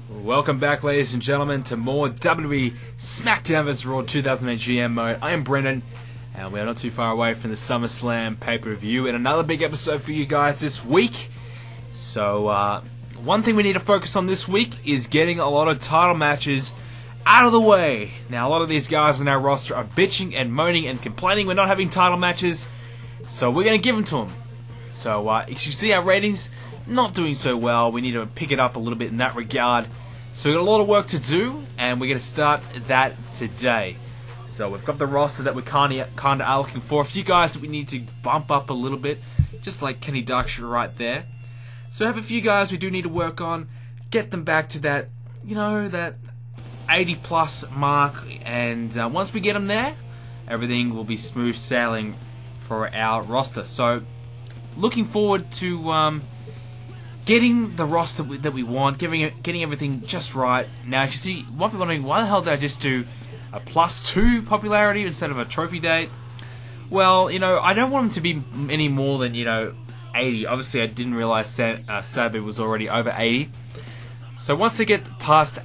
Welcome back, ladies and gentlemen, to more WWE Smackdown vs. Raw 2008 GM mode. I am Brendan, and we are not too far away from the Summerslam pay-per-view, and another big episode for you guys this week. So, one thing we need to focus on this week is getting a lot of title matches out of the way. Now, a lot of these guys on our roster are bitching and moaning and complaining we're not having title matches, so we're going to give them to them. So, as you see, our ratings not doing so well. We need to pick it up a little bit in that regard. So we've got a lot of work to do, and we're going to start that today. So we've got the roster that we kind of are looking for. A few guys that we need to bump up a little bit, just like Kenny Darkshire right there. So we have a few guys we do need to work on, get them back to that, that 80+ mark, and once we get them there, everything will be smooth sailing for our roster. So looking forward to getting the roster that we want, getting everything just right. Now, you see, you might be wondering, why the hell did I just do a +2 popularity instead of a trophy date? Well, I don't want them to be any more than, 80. Obviously, I didn't realize Sabu was already over 80. So once they get past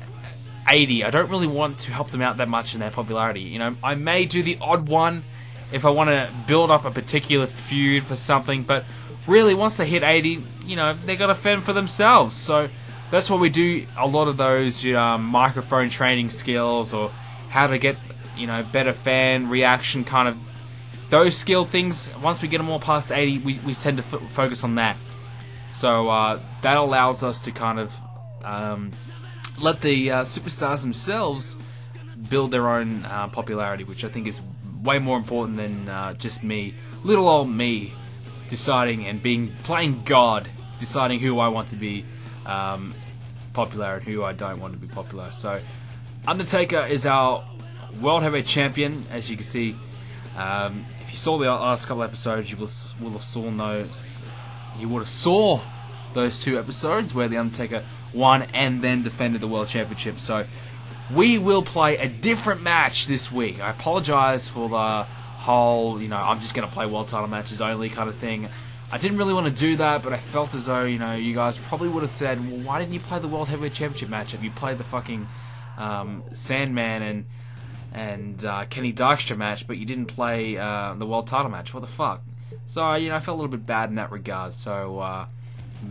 80, I don't really want to help them out that much in their popularity. I may do the odd one if I want to build up a particular feud for something, but really, once they hit 80, they got to fend for themselves. So that's why we do a lot of those microphone training skills, or how to get better fan reaction, kind of those skill things. Once we get them all past 80, we tend to focus on that. So that allows us to kind of let the superstars themselves build their own popularity, which I think is way more important than just me, little old me, deciding and playing God, deciding who I want to be popular and who I don't want to be popular. So Undertaker is our World Heavyweight Champion. As you can see, if you saw the last couple episodes, you would have saw those two episodes where the Undertaker won and then defended the World Championship. So we will play a different match this week. I apologize for the whole, I'm just going to play world title matches only kind of thing. I didn't really want to do that, but I felt as though, you guys probably would have said, well, why didn't you play the World Heavyweight Championship match? Have you played the fucking Sandman and Kenny Darkshire match, but you didn't play the world title match? What the fuck? So, I felt a little bit bad in that regard, so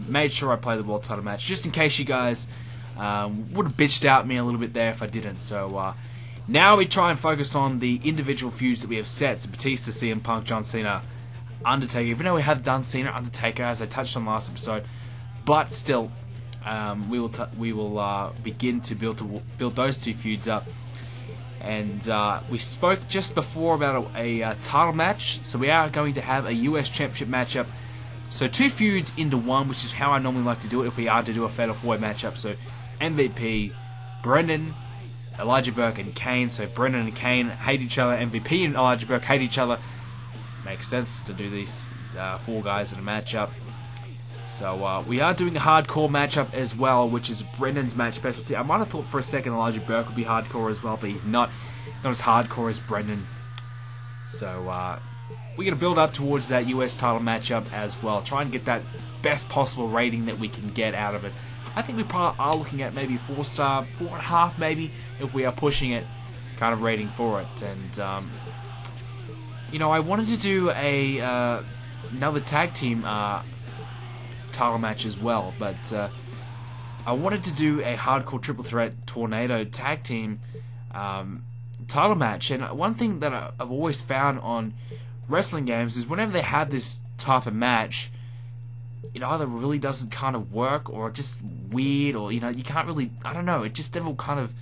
made sure I played the world title match, just in case you guys would have bitched out me a little bit there if I didn't. So, now we try and focus on the individual feuds that we have set. So Batista, CM Punk, John Cena, Undertaker. Even though we have done Cena, Undertaker, as I touched on last episode, but still, we will begin to build those two feuds up. And we spoke just before about a title match. So we are going to have a US Championship matchup. So two feuds into one, which is how I normally like to do it if we are to do a Fatal 4-Way matchup. So MVP, Brendan, Elijah Burke and Kane. So Brendan and Kane hate each other. MVP and Elijah Burke hate each other. Makes sense to do these four guys in a matchup. So we are doing a hardcore matchup as well, which is Brendan's match specialty. I might have thought for a second Elijah Burke would be hardcore as well, but he's not as hardcore as Brendan. So we're going to build up towards that US title matchup as well. Try and get that best possible rating that we can get out of it. I think we probably are looking at maybe 4-star, 4.5 maybe, if we are pushing it, kind of rating for it. And, I wanted to do another tag team title match as well, but I wanted to do a hardcore triple threat tornado tag team title match. And one thing that I've always found on wrestling games is whenever they have this type of match, it either really doesn't kind of work, or just weird, or, you can't really, I don't know, it just never kind of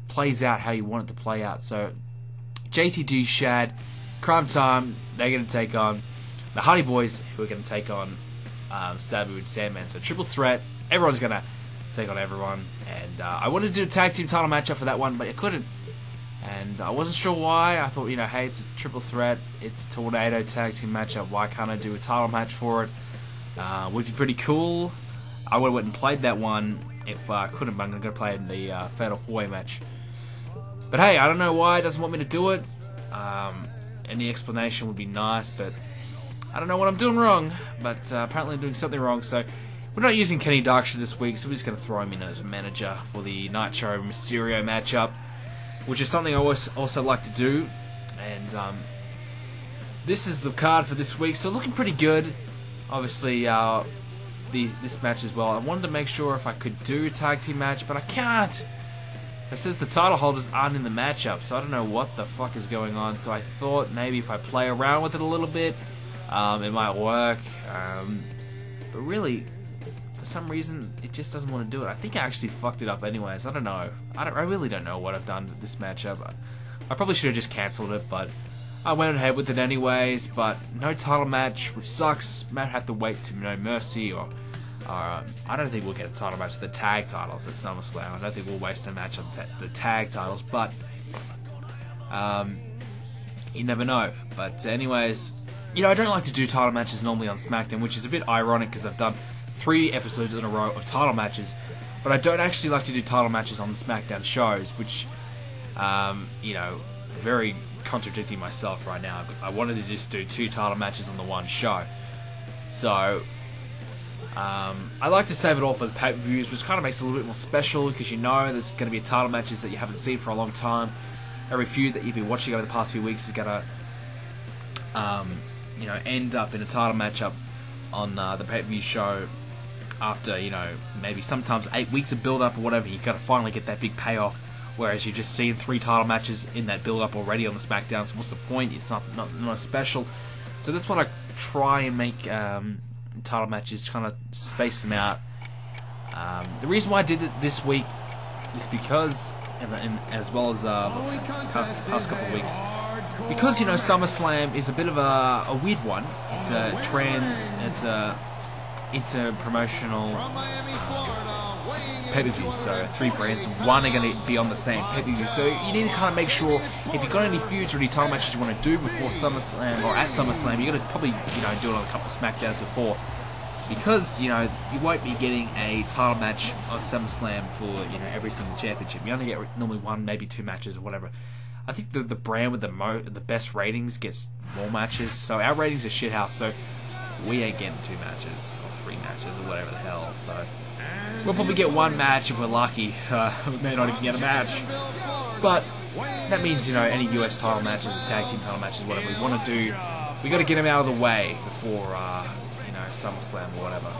plays out how you want it to play out. So, JTG, Shad, Crime Time, they're going to take on the Hardy Boys, who are going to take on Sabu and Sandman. So, triple threat, everyone's going to take on everyone, and I wanted to do a tag team title matchup for that one, but I couldn't, and I wasn't sure why. I thought, hey, it's a triple threat, it's a tornado tag team matchup, why can't I do a title match for it? Would be pretty cool. I would have went and played that one if I couldn't, but I'm going to play it in the Fatal 4-Way match. But hey, I don't know why it doesn't want me to do it. Any explanation would be nice, but I don't know what I'm doing wrong. But apparently I'm doing something wrong. So we're not using Kenny Darkshire this week, so we're just going to throw him in as a manager for the Nitro Mysterio matchup, which is something I also like to do. And this is the card for this week, so looking pretty good. Obviously, this match as well. I wanted to make sure if I could do a tag team match, but I can't. It says the title holders aren't in the matchup, so I don't know what the fuck is going on. So I thought maybe if I play around with it a little bit, it might work. But really, for some reason, it just doesn't want to do it. I think I actually fucked it up anyways. I don't know. I really don't know what I've done with this matchup. I probably should have just cancelled it, but I went ahead with it anyways. But no title match, which sucks. Might have to wait to No Mercy, or I don't think we'll get a title match. The tag titles at Summerslam. I don't think we'll waste a match on the tag titles, but you never know. But anyways, you know, I don't like to do title matches normally on Smackdown, which is a bit ironic because I've done 3 episodes in a row of title matches, but I don't actually like to do title matches on the Smackdown shows, which, you know, very contradicting myself right now. I wanted to just do 2 title matches on the one show. So I like to save it all for the pay-per-views, which kind of makes it a little bit more special because you know there's going to be title matches that you haven't seen for a long time. Every feud that you've been watching over the past few weeks is going to, you know, end up in a title matchup on the pay-per-view show after, you know, maybe sometimes 8 weeks of build-up or whatever. You've got to finally get that big payoff, whereas you've just seen 3 title matches in that build-up already on the Smackdown, so what's the point? It's not special. So that's what I try and make title matches, kind of space them out. The reason why I did it this week is because, and as well as past couple of weeks, because, you know, SummerSlam is a bit of a weird one. It's a inter-promotional pay-per-view, so 3 brands, 1 are going to be on the same pay-per-view, so you need to kind of make sure if you've got any feuds or any title matches you want to do before SummerSlam or at SummerSlam, you've got to probably, you know, do it on a couple of Smackdowns before, because, you know, you won't be getting a title match on SummerSlam for, you know, every single championship. You only get normally 1, maybe 2 matches or whatever. I think the brand with the best ratings gets more matches, so our ratings are shithouse, so we ain't getting 2 matches or 3 matches or whatever the hell, so we'll probably get 1 match if we're lucky. We may not even get a match, but that means, you know, any US title matches, tag team title matches, whatever we want to do, we got to get them out of the way before, you know, SummerSlam or whatever.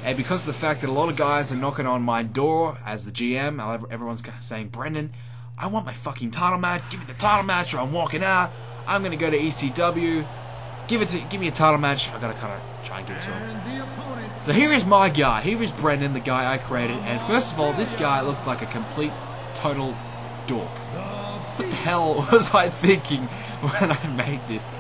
And because of the fact that a lot of guys are knocking on my door as the GM, everyone's saying, Brendan, I want my fucking title match. Give me the title match, or I'm walking out. I'm gonna go to ECW. Give me a title match. I gotta kind of try and give it to him. So here is my guy. Here is Brendan, the guy I created. And first of all, this guy looks like a complete, total dork. What the hell was I thinking when I made this?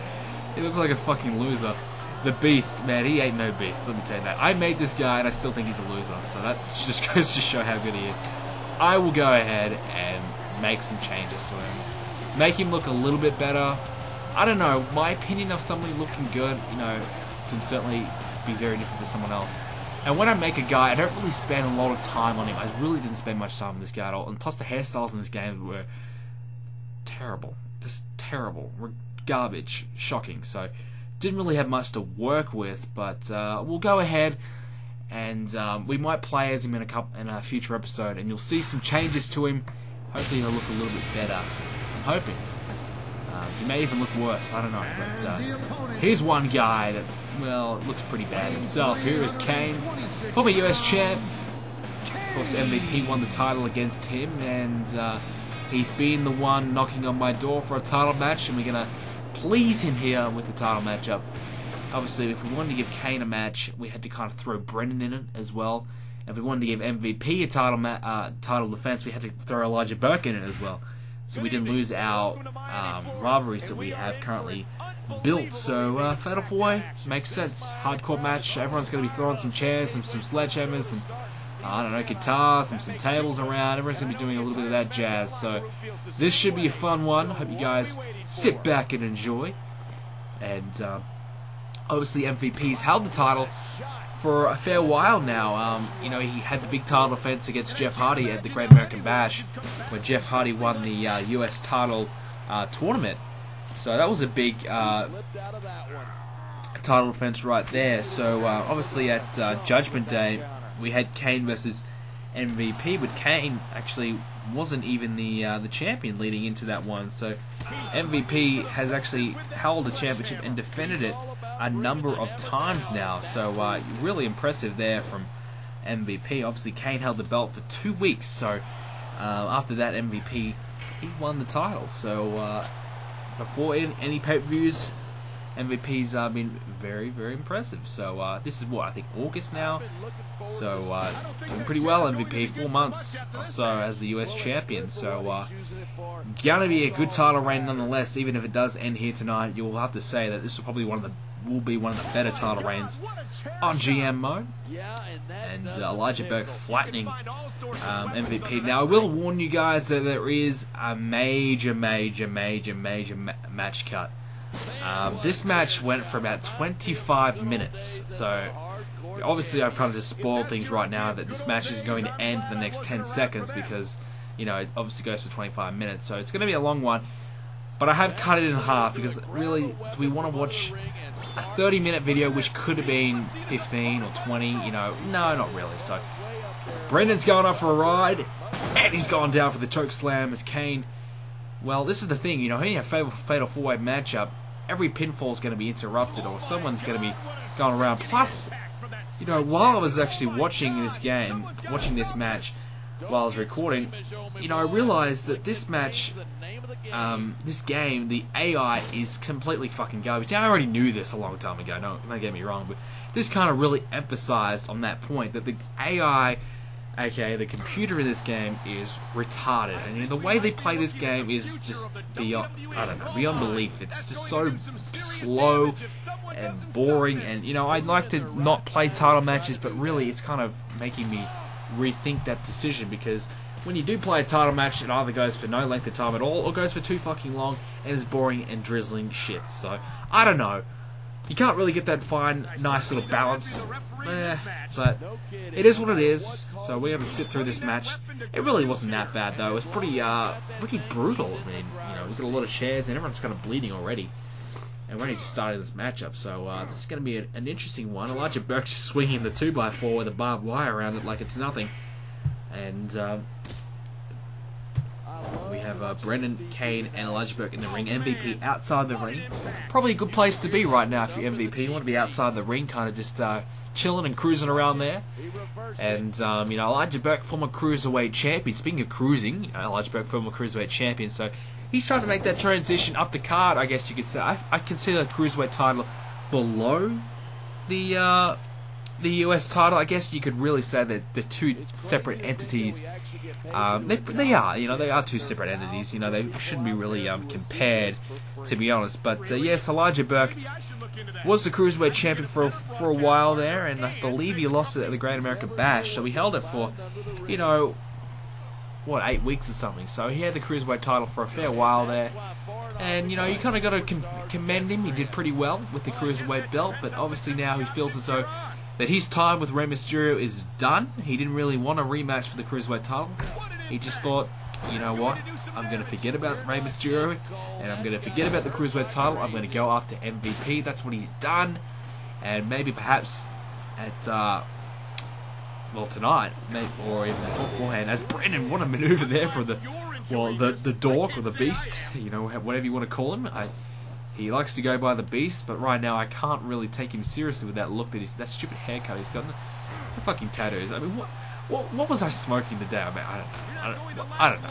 He looks like a fucking loser. The Beast, man, he ain't no beast. Let me tell you that. I made this guy, and I still think he's a loser. So that just goes to show how good he is. I will go ahead and make some changes to him, make him look a little bit better. I don't know, my opinion of somebody looking good, you know, can certainly be very different to someone else. And when I make a guy, I don't really spend a lot of time on him. I really didn't spend much time on this guy at all, and plus the hairstyles in this game were terrible, just terrible, garbage, shocking. So didn't really have much to work with, but we'll go ahead and we might play as him in a future episode, and you'll see some changes to him. Hopefully he'll look a little bit better. I'm hoping. He may even look worse, I don't know. But here's one guy that, well, looks pretty bad himself. Here is Kane, former US champ. Of course, MVP won the title against him, and he's been the one knocking on my door for a title match, and we're going to please him here with the title matchup. Obviously, if we wanted to give Kane a match, we had to kind of throw Brendan in it as well. If we wanted to give MVP a title defense, we had to throw Elijah Burke in it as well. So we didn't lose our rivalries that we have currently built. So Fatal 4-Way makes sense. Hardcore match. Everyone's going to be throwing some chairs, some sledgehammers, and I don't know, guitars, some tables around. Everyone's going to be doing a little bit of that jazz. So this should be a fun one. Hope you guys sit back and enjoy. And obviously MVP's held the title for a fair while now. You know, he had the big title defense against Jeff Hardy at the Great American Bash, where Jeff Hardy won the US title tournament. So that was a big title defense right there. So obviously at Judgment Day, we had Kane versus MVP, but Kane actually wasn't even the champion leading into that one. So MVP has actually held the championship and defended it a number of times now. So really impressive there from MVP. Obviously, Kane held the belt for 2 weeks. So after that, MVP he won the title. So before any pay-per-views, MVP's been very, very impressive. So this is what, I think August now. So doing pretty well, MVP. 4 months or so as the US champion. So gonna be a good title reign nonetheless. Even if it does end here tonight, you will have to say that this will probably will be one of the better title reigns on GM mode. And Elijah Burke flattening MVP. Now I will warn you guys that there is a major match cut. This match went for about 25 minutes, so obviously I've kind of just spoiled things right now that this match is going to end in the next 10 seconds because, you know, it obviously goes for 25 minutes, so it's going to be a long one, but I have cut it in half because really, do we want to watch a 30-minute video which could have been 15 or 20, you know, no, not really. So Brendan's going off for a ride, and he's gone down for the choke slam as Kane. Well, this is the thing, you know, when you have a fatal 4-way matchup, every pinfall is going to be interrupted or someone's going to be going around. Plus, you know, while I was actually watching this match, while I was recording, you know, I realized that this match, this game, the AI is completely fucking garbage. Now, I already knew this a long time ago, don't get me wrong, but this kind of really emphasized on that point that the AI, aka the computer in this game, is retarded, and you know, the way they play this game is just beyond, I don't know, beyond belief. It's just so slow and boring, and you know, I'd like to not play title matches, but really it's kind of making me rethink that decision, because when you do play a title match, it either goes for no length of time at all or goes for too fucking long and is boring and drizzling shit. So I don't know, you can't really get that fine, nice little balance. But it is what it is, so we have to sit through this match. It really wasn't that bad though. It was pretty brutal. I mean, you know, we've got a lot of chairs and everyone's kind of bleeding already, and we're only just starting this matchup, so this is going to be an interesting one. Elijah Burke just swinging the 2x4 with a barbed wire around it like it's nothing, and we have Brendan, Kane, and Elijah Burke in the ring. MVP outside the ring. Probably a good place to be right now if you're MVP. You want to be outside the ring, kind of just chilling and cruising around there. And, you know, Elijah Burke, former Cruiserweight champion. Speaking of cruising, you know, Elijah Burke, former Cruiserweight champion. So he's trying to make that transition up the card, I guess you could say. I consider the Cruiserweight title below the US title. I guess you could really say that the two separate entities, they are two separate entities. You know, they shouldn't be really compared, to be honest. But yes, Elijah Burke was the Cruiserweight champion for a while there, and I believe he lost it at the Great American Bash. So he held it for, you know, what, 8 weeks or something. So he had the Cruiserweight title for a fair while there. And, you know, you kind of got to commend him. He did pretty well with the Cruiserweight belt, but obviously now he feels as though that his time with Rey Mysterio is done. He didn't really want a rematch for the Cruiserweight title. He just thought, you know what, I'm going to forget about Rey Mysterio, and I'm going to forget about the Cruiserweight title. I'm going to go after MVP. That's what he's done. And maybe perhaps at, well, tonight, maybe, or even beforehand, as Brendan, what a maneuver there for the dork or the beast, you know, whatever you want to call him. He likes to go by the beast, but right now I can't really take him seriously with that look, that stupid haircut he's got, the fucking tattoos. I mean, what was I smoking the day? I mean, I don't know.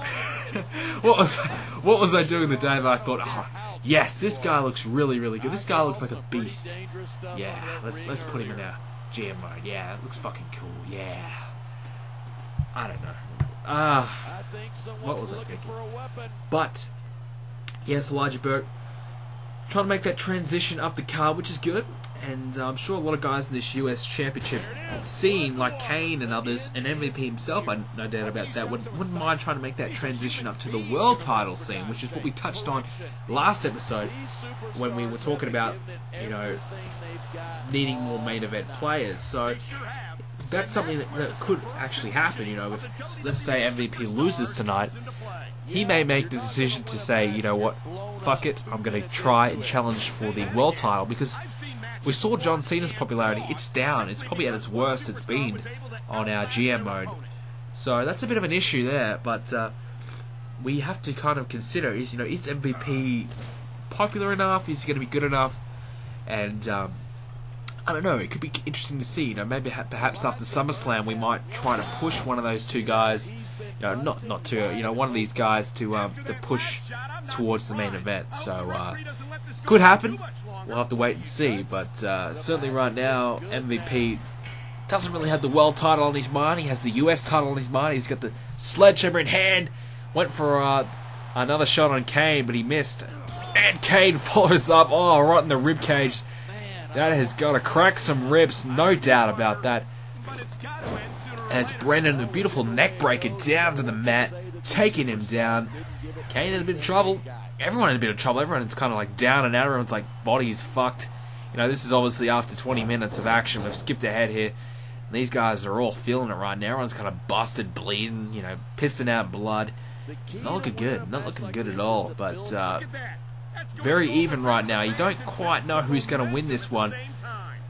what was I doing the day that I thought, oh, yes, this guy looks really, really good. This guy looks like a beast. Yeah, let's put him in our GM mode. Yeah, it looks fucking cool. Yeah. I don't know. What was I thinking? But yes, Elijah Burke trying to make that transition up the card, which is good, and I'm sure a lot of guys in this US Championship scene, like Kane and others, and MVP himself, I no doubt about that, wouldn't mind trying to make that transition up to the world title scene, which is what we touched on last episode when we were talking about, you know, needing more main event players. So that's something that could actually happen. You know, if, let's say MVP loses tonight, he may make the decision to say, you know what, fuck it, I'm going to try and challenge for the world title, because we saw John Cena's popularity, it's down, it's probably at its worst it's been on our GM mode. So that's a bit of an issue there, but we have to kind of consider is MVP popular enough? Is he going to be good enough? And I don't know. It could be interesting to see. Maybe perhaps after SummerSlam we might try to push one of those two guys. Not two. One of these guys to push towards the main event. So could happen. We'll have to wait and see. But certainly right now, MVP doesn't really have the world title on his mind. He has the US title on his mind. He's got the sledgehammer in hand. Went for another shot on Kane, but he missed. And Kane follows up. Oh, right in the rib cage. That has got to crack some ribs, no doubt about that. As Brendan, a beautiful neck breaker down to the mat, taking him down. Kane in a bit of trouble. Everyone in a bit of trouble. Everyone's kind of like down and out. Everyone's like body is fucked. This is obviously after 20 minutes of action. We've skipped ahead here. And these guys are all feeling it right now. Everyone's kind of busted, bleeding, pissing out blood. Not looking good. Not looking good at all. But very even right now. You don't quite know who's going to win this one.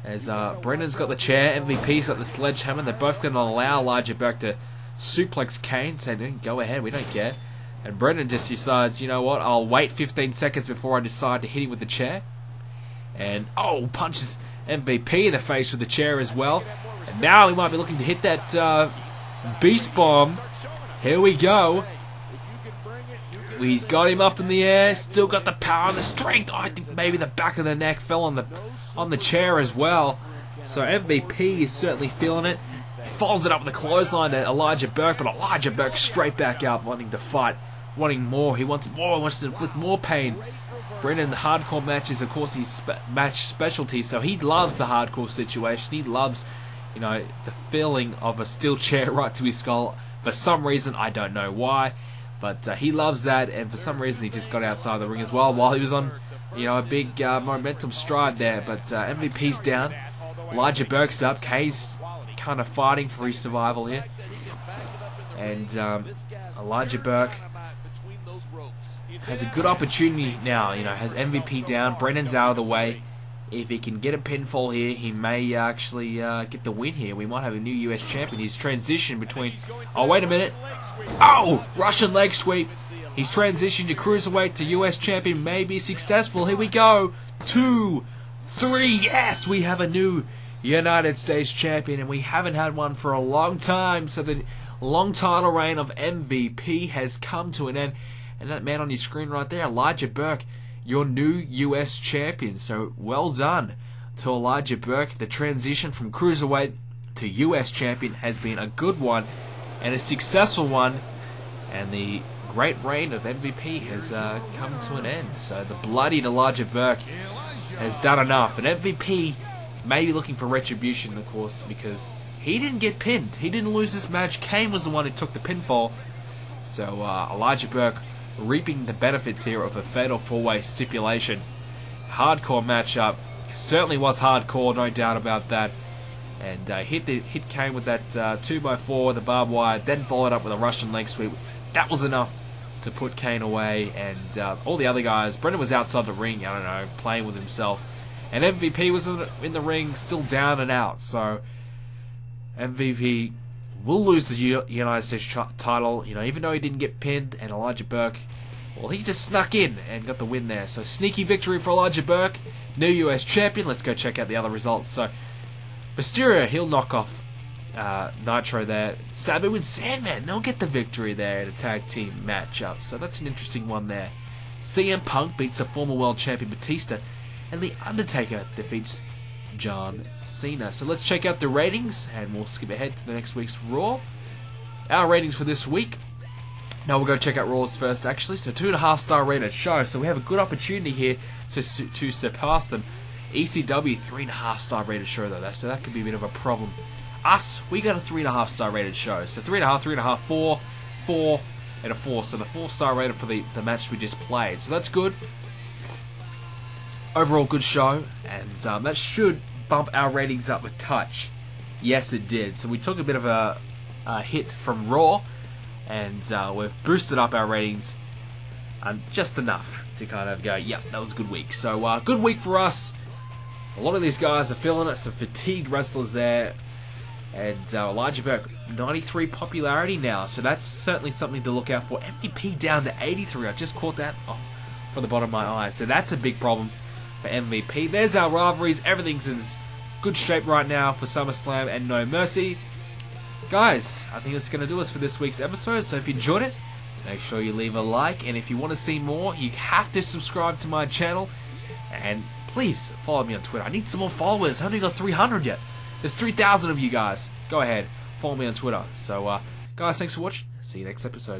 As Brendan's got the chair, MVP's got the sledgehammer. They're both going to allow Elijah Burke to suplex Kane, saying, go ahead, we don't care. And Brendan just decides, you know what, I'll wait 15 seconds before I decide to hit him with the chair. And, punches MVP in the face with the chair as well. And now he might be looking to hit that beast bomb. Here we go. He's got him up in the air, still got the power and the strength. I think maybe the back of the neck fell on the chair as well. So MVP is certainly feeling it. Follows it up with a clothesline to Elijah Burke, but Elijah Burke straight back up, wanting to fight, wanting more. He wants more, he wants to inflict more pain. Brendan, the hardcore matches, of course, his match specialty, so he loves the hardcore situation. He loves, the feeling of a steel chair right to his skull. For some reason, I don't know why. But he loves that, and for some reason he just got outside the ring as well while he was on, a big momentum stride there. But MVP's down, Elijah Burke's up, Kay's kind of fighting for his survival here. And Elijah Burke has a good opportunity now, has MVP down, Brendan's out of the way. If he can get a pinfall here, he may actually get the win here. We might have a new US champion. He's transitioned between... Oh, wait a minute. Oh! Russian leg sweep. He's transitioned to cruiserweight to US champion. May be successful. Here we go. 2, 3. Yes! We have a new United States champion, and we haven't had one for a long time. So the long title reign of MVP has come to an end. And that man on your screen right there, Elijah Burke, your new US champion. So well done to Elijah Burke. The transition from cruiserweight to US champion has been a good one and a successful one, and the great reign of MVP has come to an end. So the bloodied Elijah Burke has done enough, and MVP may be looking for retribution, of course, because he didn't get pinned. He didn't lose this match. Kane was the one who took the pinfall. So Elijah Burke reaping the benefits here of a fatal 4-way stipulation. Hardcore matchup. Certainly was hardcore, no doubt about that. And hit Kane with that 2x4, the barbed wire, then followed up with a Russian leg sweep. That was enough to put Kane away. And all the other guys, Brendan was outside the ring, I don't know, playing with himself. And MVP was in the ring, still down and out. So MVP will lose the United States title, even though he didn't get pinned. And Elijah Burke, well, he just snuck in and got the win there. So sneaky victory for Elijah Burke, new US champion. Let's go check out the other results. So Mysterio, he'll knock off Nitro there. Sabu and Sandman, they'll get the victory there in a tag team matchup. So that's an interesting one there. CM Punk beats a former world champion Batista, and The Undertaker defeats John Cena. So let's check out the ratings, and we'll skip ahead to the next week's Raw. Our ratings for this week. Now we'll go check out Raw's first, actually. So 2.5 star rated show. So we have a good opportunity here to surpass them. ECW 3.5 star rated show though. So that could be a bit of a problem. Us, we got a 3.5 star rated show. So 3.5, 3.5, 4, 4, and a 4. So the 4 star rated for the match we just played. So that's good. Overall good show, and that should bump our ratings up a touch. Yes, it did. So we took a bit of a hit from Raw, and we've boosted up our ratings just enough to kind of go, yep, that was a good week. So good week for us. A lot of these guys are feeling it. Some fatigued wrestlers there, And Elijah Burke, 93 popularity now, so that's certainly something to look out for. MVP down to 83. I just caught that from the bottom of my eye. So that's a big problem for MVP. There's our rivalries. Everything's in good shape right now for SummerSlam and No Mercy. Guys, I think that's going to do us for this week's episode. So if you enjoyed it, make sure you leave a like. And if you want to see more, you have to subscribe to my channel. And please follow me on Twitter. I need some more followers. I haven't got 300 yet. There's 3,000 of you guys. Go ahead, follow me on Twitter. So, guys, thanks for watching. See you next episode.